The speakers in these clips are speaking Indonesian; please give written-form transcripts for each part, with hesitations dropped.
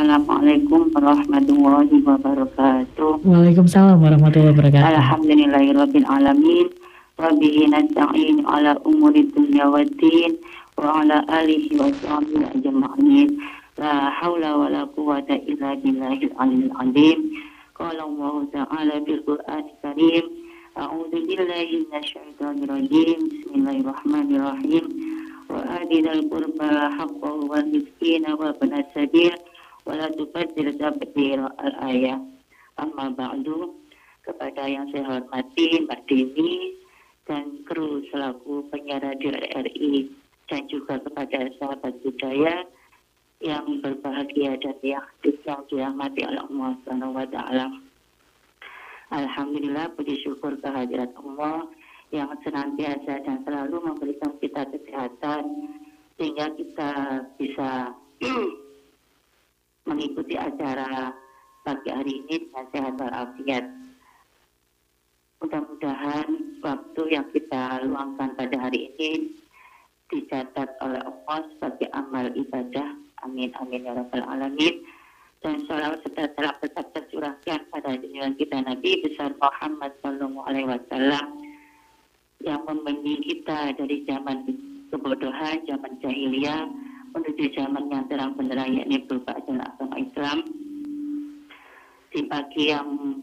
Assalamualaikum warahmatullahi wabarakatuh. Waalaikumsalam warahmatullahi wabarakatuh. Alhamdulillahirabbil alamin. Rabbihi nasta'in ala umuri dunya waddin wa ala alihi wa sahbihi ajma'in. La haula wa la quwwata illa billahil aliyyil azim. Qala Allah ta'ala fil Qur'anil Karim. A'udzu billahi minasyaitonir rajim. Bismillahirrahmanirrahim. Wa adinal qurba haqqahu wal miskina wa ibnas sabil wa la tubadzir tabdzira al-ayah. Amma ba'du. Kepada yang saya hormati Mbak Dini dan kru selaku penyiar radio RRI dan juga kepada sahabat budaya yang berbahagia dan yang dirahmati oleh Allah Subhanahu wa taala. Alhamdulillah, puji syukur kehadirat Allah yang senantiasa dan selalu memberikan kita kesehatan sehingga kita bisa mengikuti acara pagi hari ini dengan sehat walafiat. Mudah-mudahan waktu yang kita luangkan pada hari ini dicatat oleh Allah sebagai amal ibadah. Amin amin ya rabbal alamin. Dan sholawat serta salam tetap tercurahkan pada junjungan kita Nabi besar Muhammad sallallahu alaihi wasallam yang membimbing kita dari zaman kebodohan, zaman jahiliyah menuju zaman yang terang benderang, yakni berupa ajaran agama Islam. Di pagi yang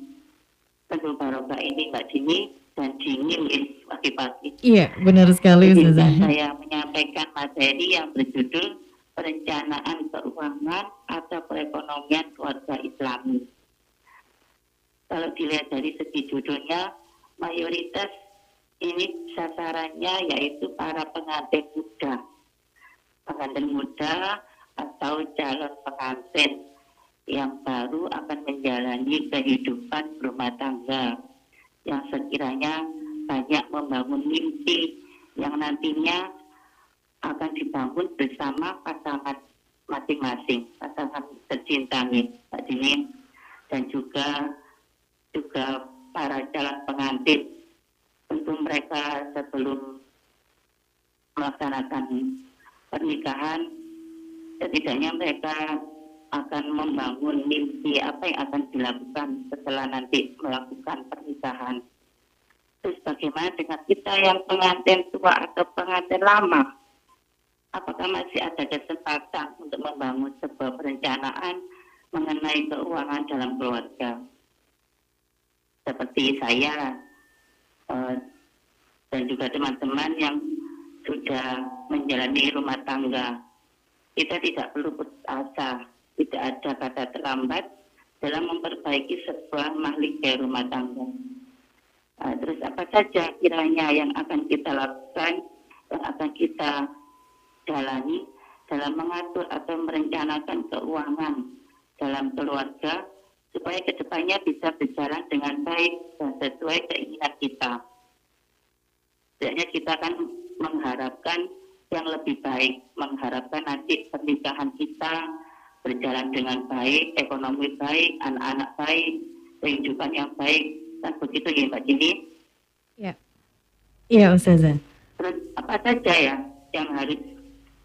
penuh barokah ini Mbak Dini dan dingin pagi-pagi. Iya, benar sekali Ustazah. Saya menyampaikan materi yang berjudul perencanaan keuangan atau perekonomian keluarga Islami. Kalau dilihat dari segi judulnya, mayoritas ini sasarannya yaitu para pengantin muda atau calon pengantin yang baru akan menjalani kehidupan rumah tangga yang sekiranya banyak membangun mimpi yang nantinya akan dibangun bersama pasangan masing-masing, pasangan tercinta Pak Dini, dan juga para calon pengantin. Tentu mereka sebelum melaksanakan pernikahan, setidaknya mereka akan membangun mimpi apa yang akan dilakukan setelah nanti melakukan pernikahan. Terus bagaimana dengan kita yang pengantin tua atau pengantin lama? Apakah masih ada kesempatan untuk membangun sebuah perencanaan mengenai keuangan dalam keluarga? Seperti saya dan juga teman-teman yang sudah menjalani rumah tangga, kita tidak perlu putus asa. Tidak ada kata terlambat dalam memperbaiki sebuah mahligai rumah tangga. Terus apa saja kiranya yang akan kita lakukan, yang akan kita jalani dalam mengatur atau merencanakan keuangan dalam keluarga supaya kedepannya bisa berjalan dengan baik dan sesuai keinginan kita. Sebenarnya kita akan mengharapkan yang lebih baik, mengharapkan nanti pernikahan kita berjalan dengan baik, ekonomi baik, anak-anak baik, kehidupan yang baik, dan begitu ya Mbak Dini. Iya, iya Ustazah. Terus apa saja ya yang harus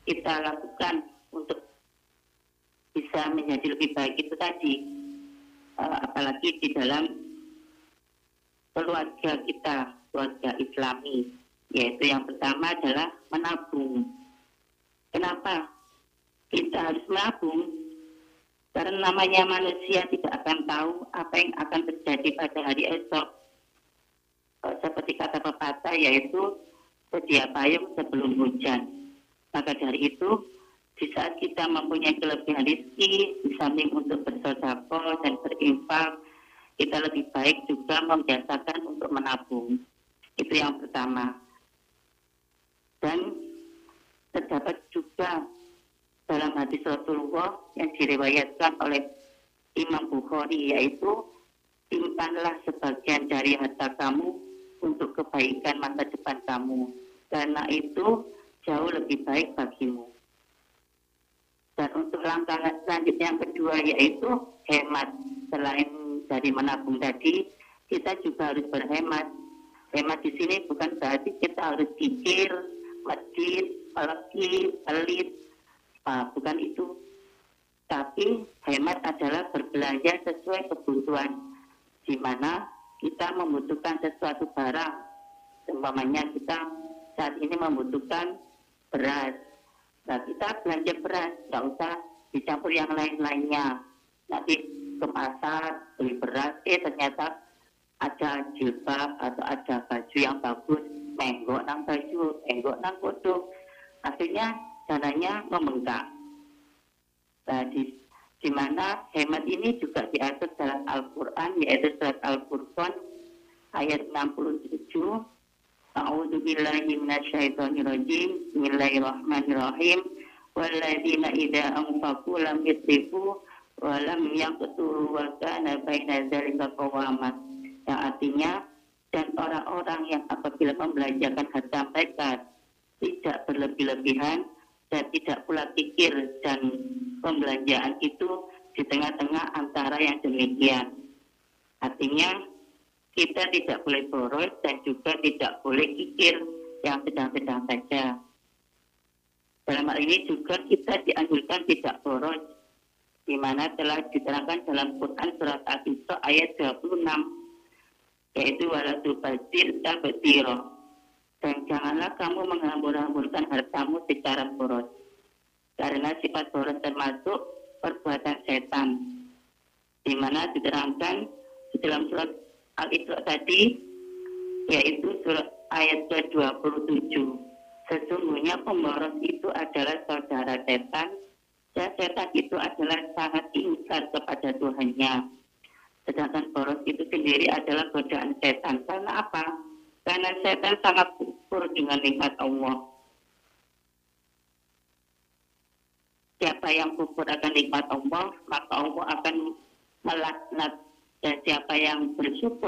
kita lakukan untuk bisa menjadi lebih baik itu tadi, apalagi di dalam keluarga kita, keluarga Islami, yaitu yang pertama adalah menabung. Kenapa kita harus menabung? Karena namanya manusia tidak akan tahu apa yang akan terjadi pada hari esok. Seperti kata pepatah, yaitu sedia payung sebelum hujan. Maka dari itu, di saat kita mempunyai kelebihan rezeki, di samping untuk bersedekah dan berinfak, kita lebih baik juga membiasakan untuk menabung. Itu yang pertama. Dan terdapat juga dalam hadis Rasulullah yang diriwayatkan oleh Imam Bukhari, yaitu simpanlah sebagian dari harta kamu untuk kebaikan masa depan kamu, karena itu jauh lebih baik bagimu. Dan untuk langkah selanjutnya yang kedua yaitu hemat. Selain dari menabung tadi, kita juga harus berhemat. Hemat di sini bukan berarti kita harus kikir, medit, apalagi pelit, bukan itu. Tapi hemat adalah berbelanja sesuai kebutuhan, di mana kita membutuhkan sesuatu barang. Umpamanya kita saat ini membutuhkan beras. Nah, kita belanja beras, nggak usah dicampur yang lain-lainnya. Nanti ke pasar beli beras, ternyata ada jilbab atau ada baju yang bagus, menggok nang baju, menggok nang kodok. Akhirnya dananya membengkak. Nah, di mana hemat ini juga diatur dalam Al-Quran, yaitu surat Al-Furqan ayat 67. A'udzubillahi minasyaitonirrajim. Bismillahirrahmanirrahim. Walladzina idza anfaqu lam yusrifu wa lam yaqturu wa kana baina dzalika qawaman. Yang artinya, dan orang-orang yang apabila membelanjakan harta mereka tidak berlebih-lebihan dan tidak pula kikir, dan pembelanjaan itu di tengah-tengah antara yang demikian. Artinya kita tidak boleh boros dan juga tidak boleh kikir yang sedang-sedang saja. Dalam hal ini juga kita dianjurkan tidak boros, di mana telah diterangkan dalam Quran surat Al-Isra ayat 26, yaitu wala tubadzir tabdzira, dan janganlah kamu menghambur-hamburkan hartamu secara boros, karena sifat boros termasuk perbuatan setan, di mana diterangkan di dalam surat Al-Isra tadi, yaitu surat ayat ke-27. Sesungguhnya pemboros itu adalah saudara setan, dan setan itu adalah sangat ingkar kepada Tuhannya. Sedangkan boros itu sendiri adalah godaan setan. Karena apa? Karena setan sangat kufur dengan nikmat Allah. Siapa yang kufur akan nikmat Allah, maka Allah akan melaknat. Dan siapa yang bersyukur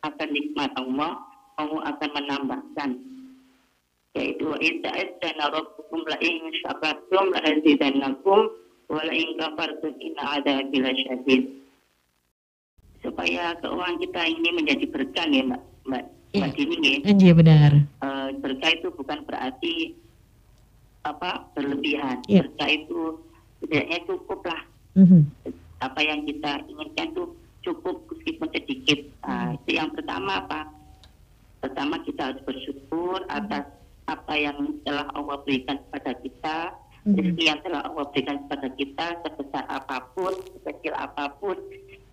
akan nikmat Allah, Allah akan menambahkan. Yaitu wa idza azana rabbukum la in syakartum la azidannakum wa la in kafartum inna adzabi lasyadid. Supaya keuangan kita ini menjadi berkah ya Mbak Dini ya. Iya benar. Berkah itu bukan berarti berlebihan. Yeah. Berkah itu setidaknya cukup lah. Apa yang kita inginkan itu cukup meskipun sedikit. Itu yang pertama apa? Pertama kita harus bersyukur atas apa yang telah Allah berikan kepada kita, rezeki yang telah Allah berikan kepada kita, sebesar apapun, sekecil apapun,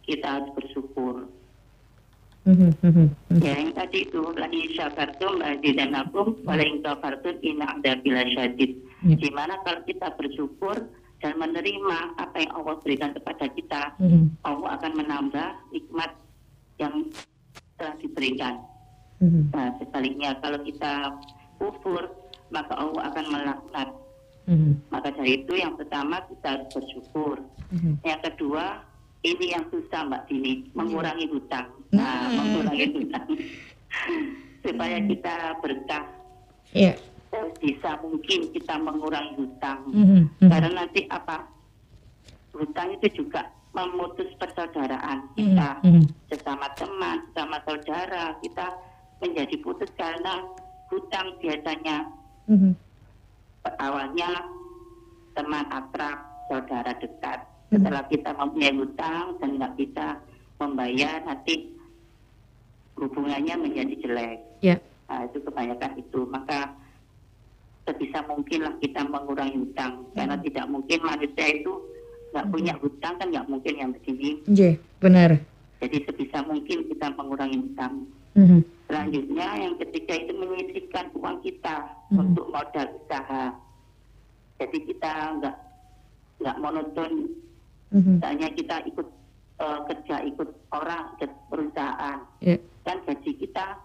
kita harus bersyukur. Ya, yang tadi itu la in syakartum la azidannakum wa la in kafartum inna adzabi lasyadid. Di mana kalau kita bersyukur dan menerima apa yang Allah berikan kepada kita, Allah akan menambah nikmat yang telah diberikan. Nah, sebaliknya kalau kita kufur, maka Allah akan melaknat. Maka dari itu yang pertama kita harus bersyukur. Yang kedua, ini yang susah Mbak Dini, mengurangi hutang. Mengurangi hutang supaya kita berkah. Bisa mungkin kita mengurangi hutang. Karena nanti hutang itu juga memutus persaudaraan kita, sesama teman, sesama saudara, kita menjadi putus karena hutang. Biasanya awalnya teman akrab, saudara dekat. Setelah kita mempunyai hutang dan nggak bisa membayar, nanti hubungannya menjadi jelek. Itu kebanyakan itu. Maka sebisa mungkinlah kita mengurangi hutang, karena tidak mungkin manusia itu nggak punya hutang, kan nggak mungkin yang begini. Benar. Jadi sebisa mungkin kita mengurangi hutang. Selanjutnya yang ketiga itu menyisihkan uang kita untuk modal usaha. Jadi kita nggak monoton. Misalnya kita ikut kerja, ikut orang, ikut perusahaan, kan gaji kita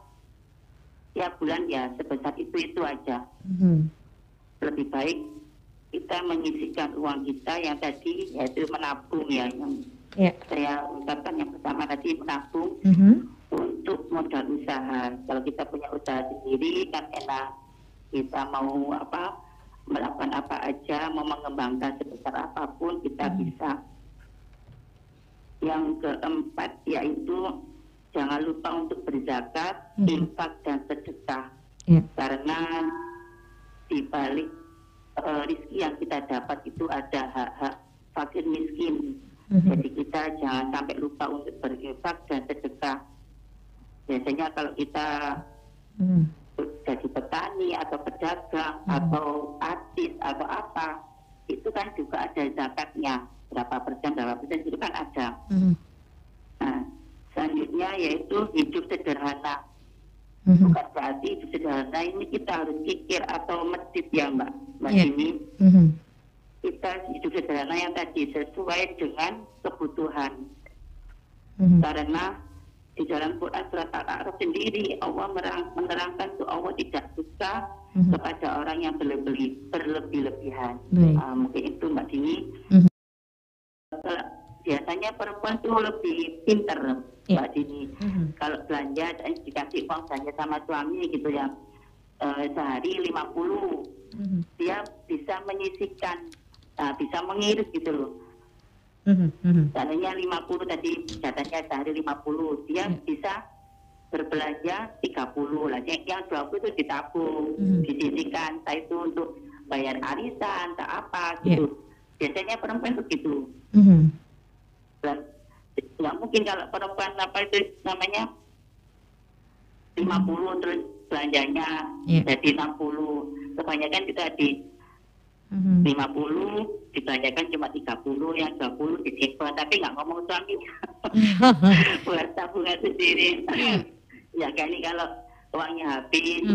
tiap bulan ya sebesar itu aja. Lebih baik kita menyisihkan uang kita yang tadi, yaitu menabung ya, yang saya ungkapkan yang pertama tadi, menabung untuk modal usaha. Kalau kita punya usaha sendiri kan enak, kita mau melakukan apa aja, mau mengembangkan sebesar apapun kita bisa. Yang keempat yaitu jangan lupa untuk berzakat, infak dan sedekah. Karena di balik rezeki yang kita dapat itu ada hak-hak fakir miskin. Jadi kita jangan sampai lupa untuk berinfak dan sedekah. Biasanya kalau kita jadi petani atau pedagang atau artis atau apa, itu kan juga ada zakatnya, berapa persen itu kan ada. Nah, selanjutnya yaitu hidup sederhana. Bukan berarti hidup sederhana ini kita harus kikir atau masjid ya Mbak Dini. Kita hidup sederhana yang tadi sesuai dengan kebutuhan. Karena di dalam Quran surat Al-A'raf sendiri Allah menerangkan bahwa Allah tidak suka kepada orang yang berlebih-lebihan. Mungkin itu Mbak Dini. Biasanya perempuan itu lebih pinter Mbak Dini. Kalau belanja dan dikasih uang belanja sama suami gitu ya, sehari 50, dia bisa menyisihkan, bisa mengiris gitu loh. Seandainya 50 tadi jatahnya sehari 50, dia bisa berbelanja 30 lah. Yang 20 itu ditabung, disisihkan, entah itu untuk bayar arisan, entah apa gitu. Biasanya perempuan begitu. Dan nggak mungkin kalau perempuan apa itu namanya 50 terus belanjanya jadi 60. Kebanyakan kita di 50 dibelanjakan cuma 30, yang 20 disimpan, tapi nggak ngomong suaminya. Buat tabungan sendiri. Ya kan, ini kalau uangnya habis,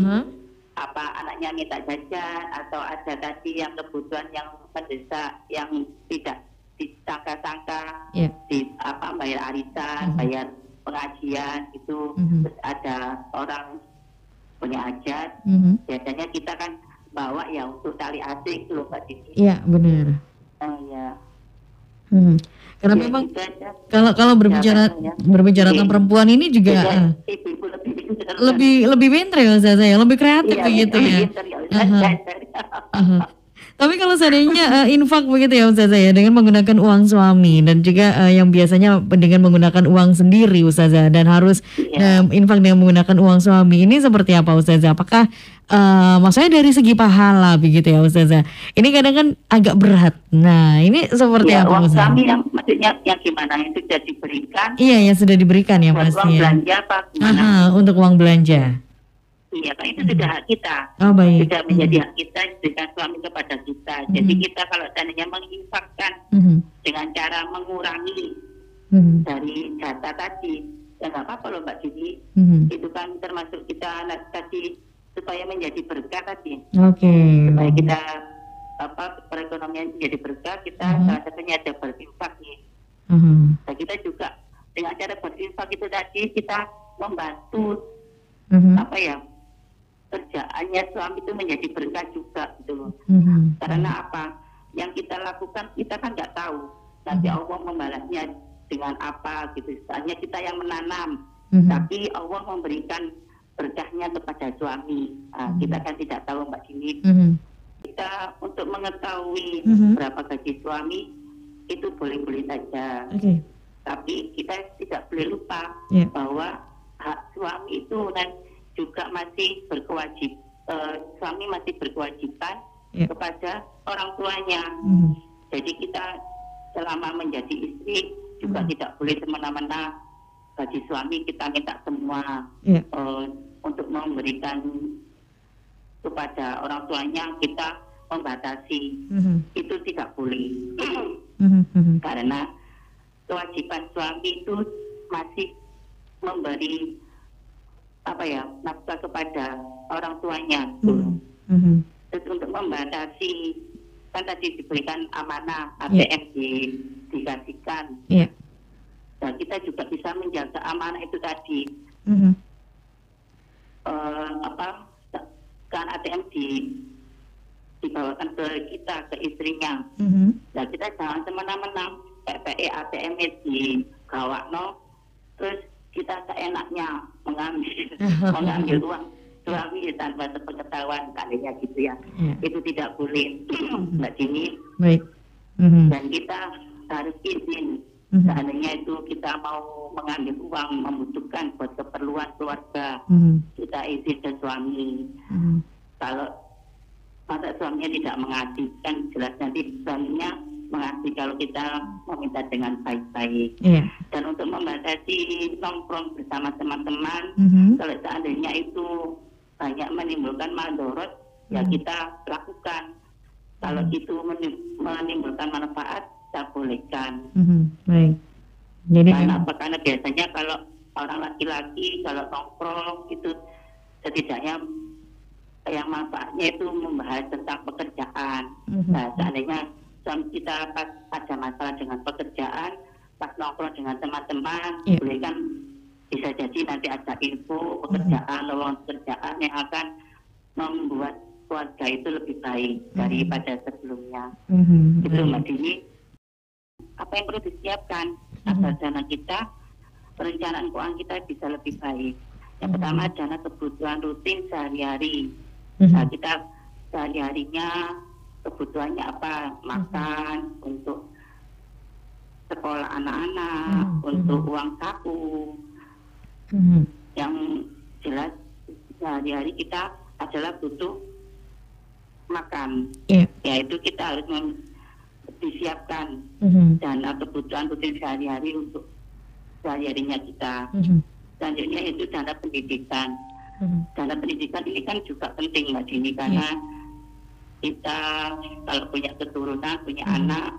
apa anaknya minta jajan atau ada tadi yang kebutuhan yang mendesak yang tidak disangka-sangka, di apa bayar arisan, bayar pengajian itu, terus ada orang punya hajat, biasanya kita kan bawa ya untuk tali asik loh Mbak Dini. Iya benar. Ya. Karena Ya, memang gitu aja. kalau berbicara tentang perempuan ini juga Ibu-ibu lebih pintar ya Ustazah ya, lebih kreatif begitu ya. Tapi kalau seandainya infak begitu ya Ustazah ya, dengan menggunakan uang suami dan juga yang biasanya dengan menggunakan uang sendiri Ustazah dan harus infak dengan menggunakan uang suami, ini seperti apa Ustazah? Apakah maksudnya dari segi pahala begitu ya Ustazah? Ini kadang kan agak berat. Nah ini seperti ya, apa uang Ustazah? suami yang maksudnya yang gimana, itu sudah diberikan? Iya yang sudah diberikan ya buat pasti uang ya. belanja apa gimana? Untuk uang belanja. Iya, kan itu sudah hak kita. Oh baik. Sudah menjadi hak kita diberikan suami kepada kita. Jadi kita kalau seandainya menginfakkan dengan cara mengurangi dari jatah tadi, ya nggak apa-apa loh Mbak Dini. Itu kan termasuk kita tadi supaya menjadi berkah tadi. Supaya kita perekonomian menjadi berkah, kita salah satunya ada berinfak nih. Nah, kita juga dengan cara berinfak itu tadi kita membantu kerjaannya suami itu menjadi berkah juga gitu loh. Karena apa yang kita lakukan kita kan nggak tahu nanti Allah membalasnya dengan apa gitu. Misalnya kita yang menanam, tapi Allah memberikan berkahnya kepada suami. Kita kan tidak tahu Mbak Dini. Kita untuk mengetahui berapa gaji suami itu boleh-boleh saja. Tapi kita tidak boleh lupa bahwa hak suami itu juga masih suami masih berkewajiban kepada orang tuanya. Jadi kita selama menjadi istri juga tidak boleh semena-mena gaji suami kita minta semua untuk memberikan kepada orang tuanya, kita membatasi. Itu tidak boleh. Karena kewajiban suami itu masih memberi nafkah kepada orang tuanya. Terus untuk membatasi, kan tadi diberikan amanah ATM dikasihkan. Dan kita juga bisa menjaga amanah itu tadi. Kan ATM dibawakan ke kita, ke istrinya. Dan kita jangan semena-mena PPE ATM di gawakno, terus kita seenaknya mengambil uang suami tanpa sepengetahuan kalinya gitu ya. Itu tidak boleh Mbak Dini. Baik. Dan kita harus izin. Seandainya itu kita mau mengambil uang membutuhkan buat keperluan keluarga, kita izin ke suami. Kalau masa suaminya tidak mengajukan, jelas nanti suaminya mengerti kalau kita meminta dengan baik-baik. Iya. Dan untuk membatasi nongkrong bersama teman-teman, kalau seandainya itu banyak menimbulkan mandorot, ya kita lakukan. Kalau itu menimbulkan manfaat, kita bolehkan. Baik. Jadi Karena biasanya kalau orang laki-laki kalau nongkrong itu setidaknya yang manfaatnya itu membahas tentang pekerjaan. Nah, seandainya kita pas ada masalah dengan pekerjaan, pas nongkrong dengan teman-teman, boleh kan bisa jadi nanti ada info pekerjaan, lowongan pekerjaan yang akan membuat keluarga itu lebih baik daripada sebelumnya. Itu Mbak Dini, apa yang perlu disiapkan agar dana kita, perencanaan keuangan kita bisa lebih baik. Yang pertama dana kebutuhan rutin sehari-hari. Nah, kita sehari-harinya kebutuhannya apa? Makan, untuk sekolah anak-anak, untuk uang saku. Yang jelas sehari-hari kita adalah butuh makan. Yaitu kita harus disiapkan dana kebutuhan rutin sehari-hari untuk sehari-harinya kita. Selanjutnya itu dana pendidikan. Dana pendidikan ini kan juga penting Mbak Dini, karena kita kalau punya keturunan, punya anak,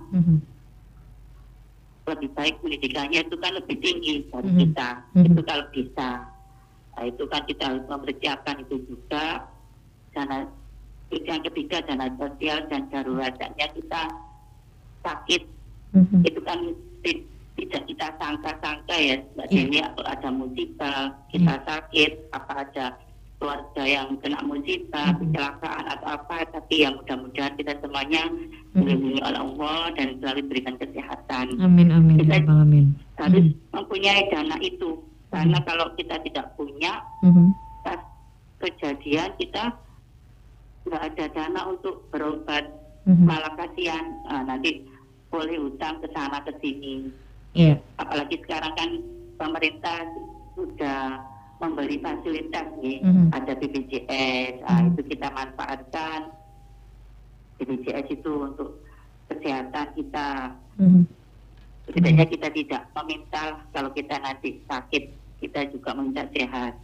lebih baik pendidikannya itu kan lebih tinggi dari kita. Itu kalau bisa. Nah, itu kan kita harus mempersiapkan itu juga. Dana yang ketiga dana sosial dan daruratnya kita sakit. Itu kan tidak kita sangka-sangka ya Mbak Dini, atau ada musibah, kita sakit, apa ada keluarga yang kena musibah, kecelakaan atau apa, tapi yang mudah-mudahan kita semuanya dilindungi oleh Allah dan selalu diberikan kesehatan. Amin. Kita Amin. harus mempunyai dana itu, karena kalau kita tidak punya, pas kejadian kita nggak ada dana untuk berobat, malah kasihan, nanti boleh hutang ke sana ke sini. Apalagi sekarang kan pemerintah sudah memberi fasilitas nih, ada BPJS, itu kita manfaatkan BPJS itu untuk kesehatan kita. Setidaknya kita tidak meminta kalau kita nanti sakit, kita juga meminta sehat.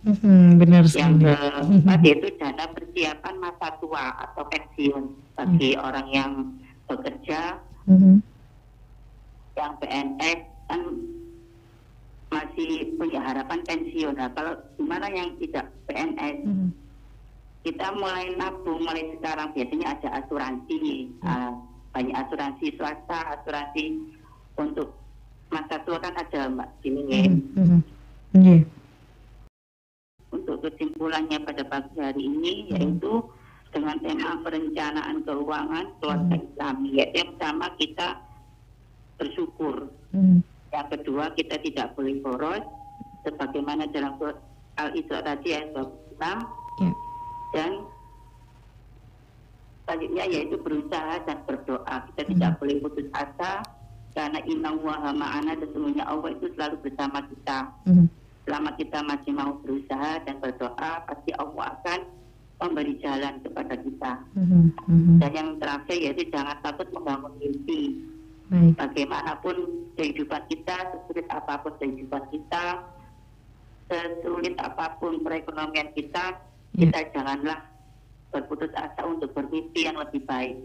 Benar Yang sekali. keempat itu dana persiapan masa tua atau pensiun bagi orang yang bekerja, yang PNS kan masih punya harapan pensiun. Nah, kalau gimana yang tidak PNS, kita mulai nabung mulai sekarang. Biasanya ada asuransi, banyak asuransi swasta, asuransi untuk masa tua kan ada Mbak Dini. Untuk kesimpulannya pada pagi hari ini yaitu dengan tema perencanaan keuangan keluarga Islami, yaitu yang pertama kita bersyukur. Yang kedua, kita tidak boleh boros sebagaimana dalam surat Al-Isra tadi ayat 26. Dan selanjutnya yaitu berusaha dan berdoa. Kita tidak boleh putus asa, karena innallaha ma'ana, sesungguhnya Allah itu selalu bersama kita. Selama kita masih mau berusaha dan berdoa, pasti Allah akan memberi jalan kepada kita. Dan yang terakhir yaitu jangan takut membangun mimpi. Bagaimanapun kehidupan kita, sesulit apapun kehidupan kita, sesulit apapun perekonomian kita, kita janganlah berputus asa untuk bermimpi yang lebih baik.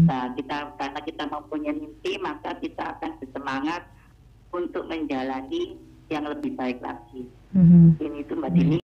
Nah, karena kita mempunyai mimpi, maka kita akan bersemangat untuk menjalani yang lebih baik lagi. Ini itu Mbak Dini.